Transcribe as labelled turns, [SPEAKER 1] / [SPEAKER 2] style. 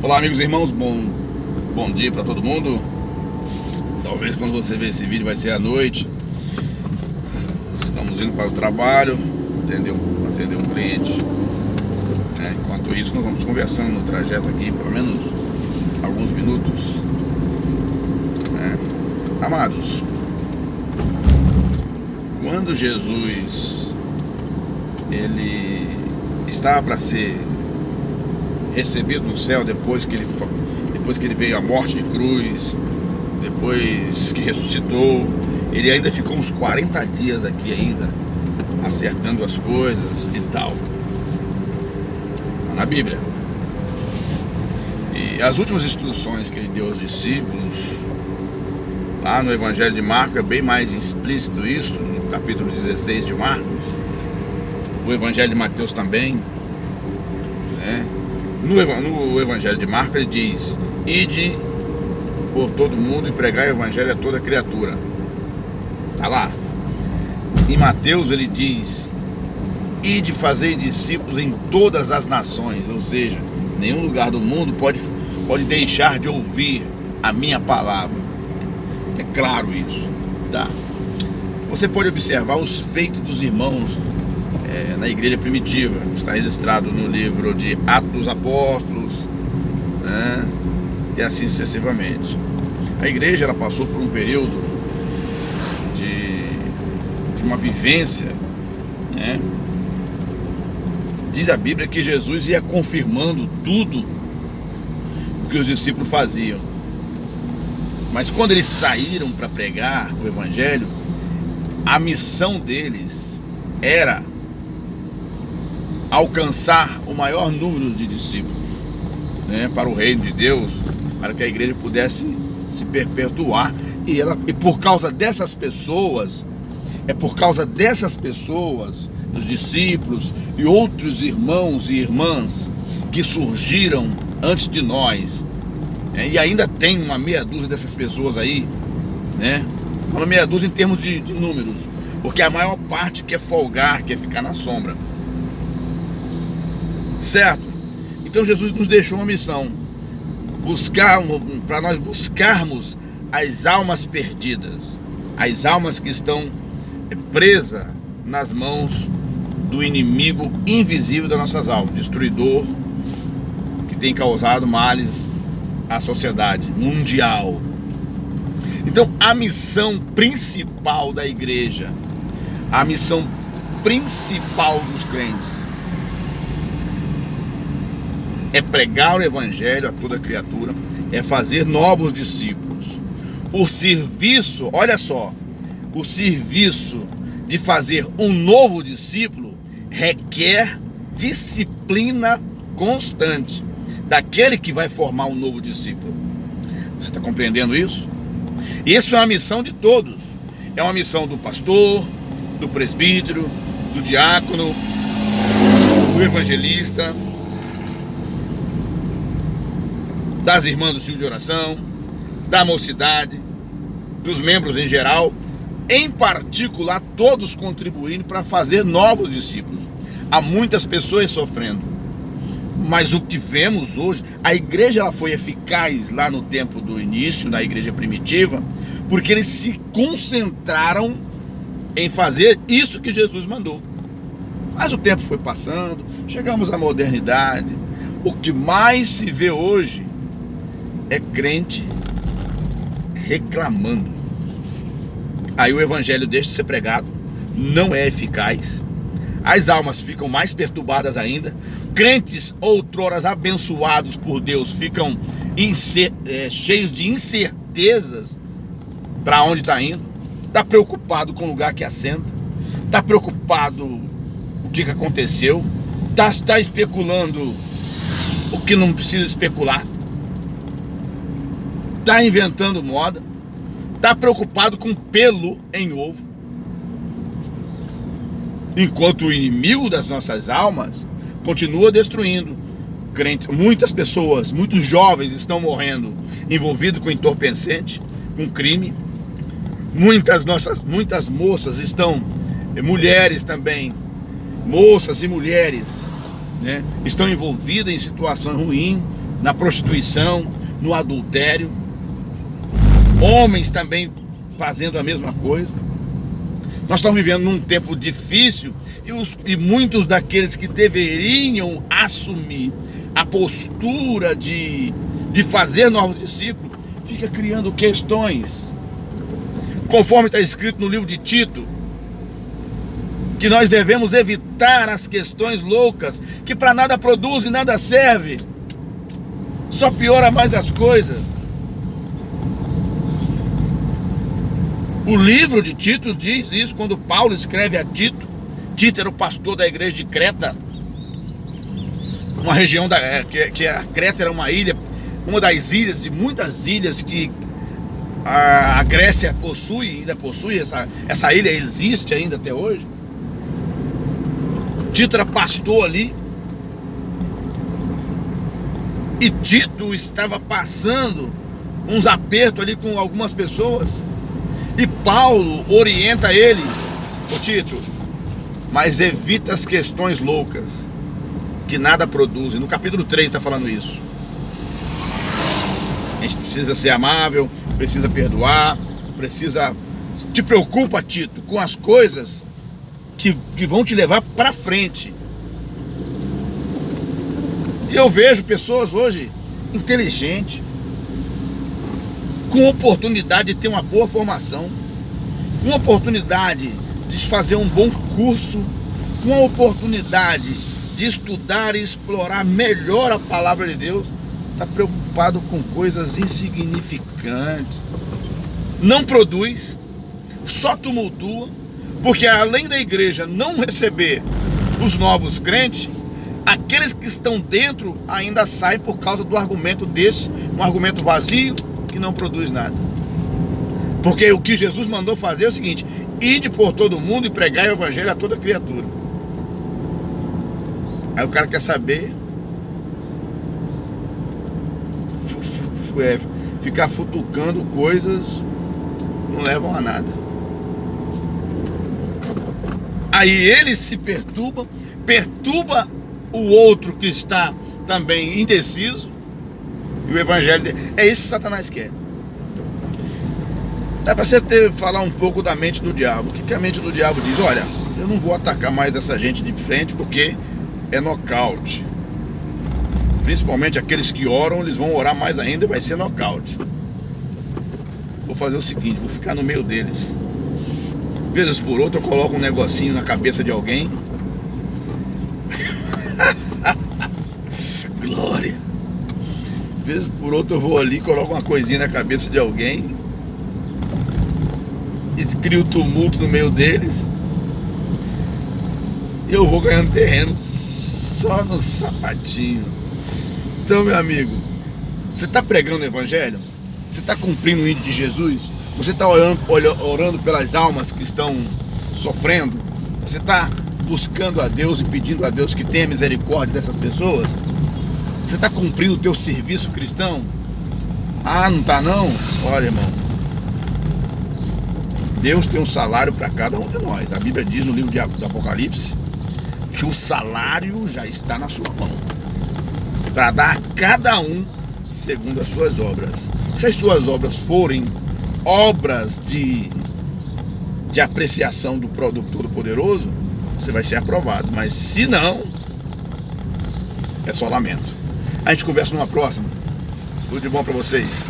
[SPEAKER 1] Olá, amigos e irmãos, bom dia para todo mundo. Talvez quando você ver esse vídeo vai ser à noite. Estamos indo para o trabalho, atender um cliente. Enquanto isso, nós vamos conversando no trajeto aqui, pelo menos alguns minutos. Amados, quando Jesus ele estava para ser recebido no céu, depois que ele veio à morte de cruz, depois que ressuscitou, ele ainda ficou uns 40 dias aqui ainda, acertando as coisas e tal, na Bíblia. E as últimas instruções que ele deu aos discípulos, lá no Evangelho de Marcos, é bem mais explícito isso, no capítulo 16 de Marcos, o Evangelho de Mateus também, No Evangelho de Marcos ele diz: ide por todo mundo e pregai o Evangelho a toda criatura. Tá lá. Em Mateus ele diz: ide fazer discípulos em todas as nações. Ou seja, nenhum lugar do mundo pode deixar de ouvir a minha palavra. É claro isso, tá? Você pode observar os feitos dos irmãos na igreja primitiva. Está registrado no livro de Atos dos Apóstolos, e assim sucessivamente. A igreja ela passou por um período de uma vivência, Diz a Bíblia que Jesus ia confirmando tudo o que os discípulos faziam. Mas quando eles saíram para pregar o Evangelho, a missão deles era alcançar o maior número de discípulos, para o reino de Deus, para que a igreja pudesse se perpetuar. E por causa dessas pessoas, os discípulos e outros irmãos e irmãs que surgiram antes de nós, e ainda tem uma meia dúzia dessas pessoas aí, uma meia dúzia em termos de números, porque a maior parte quer folgar, quer ficar na sombra. Certo? Então Jesus nos deixou uma missão: para nós buscarmos as almas perdidas, as almas que estão presas nas mãos do inimigo invisível das nossas almas, destruidor, que tem causado males à sociedade mundial. Então a missão principal da igreja, a missão principal dos crentes, é pregar o Evangelho a toda criatura, é fazer novos discípulos. O serviço, olha só, o serviço de fazer um novo discípulo requer disciplina constante daquele que vai formar um novo discípulo. Você está compreendendo isso? Isso é uma missão de todos. É uma missão do pastor, do presbítero, do diácono, do evangelista, das irmãs do círculo de oração, da mocidade, dos membros em geral, em particular, todos contribuindo para fazer novos discípulos. Há muitas pessoas sofrendo, mas o que vemos hoje, a igreja ela foi eficaz lá no tempo do início, na igreja primitiva, porque eles se concentraram em fazer isso que Jesus mandou. Mas o tempo foi passando, chegamos à modernidade. O que mais se vê hoje é crente reclamando. Aí o evangelho deixa de ser pregado, não é eficaz, as almas ficam mais perturbadas ainda. Crentes outroras abençoados por Deus ficam cheios de incertezas para onde está indo, está preocupado com o lugar que assenta, está preocupado o que aconteceu, está especulando o que não precisa especular, está inventando moda, está preocupado com pelo em ovo, enquanto o inimigo das nossas almas continua destruindo. Muitas pessoas, muitos jovens estão morrendo envolvidos com entorpecente, com crime. Muitas moças estão, mulheres também, moças e mulheres, estão envolvidas em situação ruim, na prostituição, no adultério. Homens também fazendo a mesma coisa. Nós estamos vivendo num tempo difícil e muitos daqueles que deveriam assumir a postura de fazer novos discípulos, fica criando questões. Conforme está escrito no livro de Tito, que nós devemos evitar as questões loucas, que para nada produzem, nada serve, só piora mais as coisas. O livro de Tito diz isso quando Paulo escreve a Tito. Tito era o pastor da igreja de Creta, uma região que a Creta era uma ilha, uma das ilhas, de muitas ilhas que a Grécia possui, ainda possui, essa ilha existe ainda até hoje. Tito era pastor ali, e Tito estava passando uns apertos ali com algumas pessoas, e Paulo orienta ele: ô Tito, mas evita as questões loucas, que nada produzem. No capítulo 3 está falando isso. A gente precisa ser amável, precisa perdoar, precisa... Te preocupa, Tito, com as coisas que vão te levar para frente. E eu vejo pessoas hoje inteligentes, com oportunidade de ter uma boa formação, com oportunidade de fazer um bom curso, com a oportunidade de estudar e explorar melhor a palavra de Deus, está preocupado com coisas insignificantes, não produz, só tumultua, porque além da igreja não receber os novos crentes, aqueles que estão dentro ainda saem por causa do argumento desse, um argumento vazio que não produz nada. Porque o que Jesus mandou fazer é o seguinte: ide por todo mundo e pregai o evangelho a toda criatura. Aí o cara quer saber, ficar futucando coisas não levam a nada. Aí ele se perturba o outro que está também indeciso, e o evangelho dele. É isso que Satanás quer. Dá para você falar um pouco da mente do diabo. O que a mente do diabo diz? Olha, eu não vou atacar mais essa gente de frente porque é nocaute. Principalmente aqueles que oram, eles vão orar mais ainda e vai ser nocaute. Vou fazer o seguinte, vou ficar no meio deles. Vezes por outra eu coloco um negocinho na cabeça de alguém. Glória. Vezes por outra eu vou ali e coloco uma coisinha na cabeça de alguém. E crio tumulto no meio deles. E eu vou ganhando terreno só no sapatinho. Então, meu amigo, você está pregando o evangelho? Você está cumprindo o hino de Jesus? Você está orando pelas almas que estão sofrendo? Você está buscando a Deus e pedindo a Deus que tenha misericórdia dessas pessoas? Você está cumprindo o teu serviço cristão? Ah, não está não? Olha, irmão, Deus tem um salário para cada um de nós. A Bíblia diz no livro do Apocalipse que o salário já está na sua mão, para dar a cada um segundo as suas obras. Se as suas obras forem obras de apreciação do produto Todo-Poderoso, você vai ser aprovado. Mas se não, é só lamento. A gente conversa numa próxima. Tudo de bom para vocês.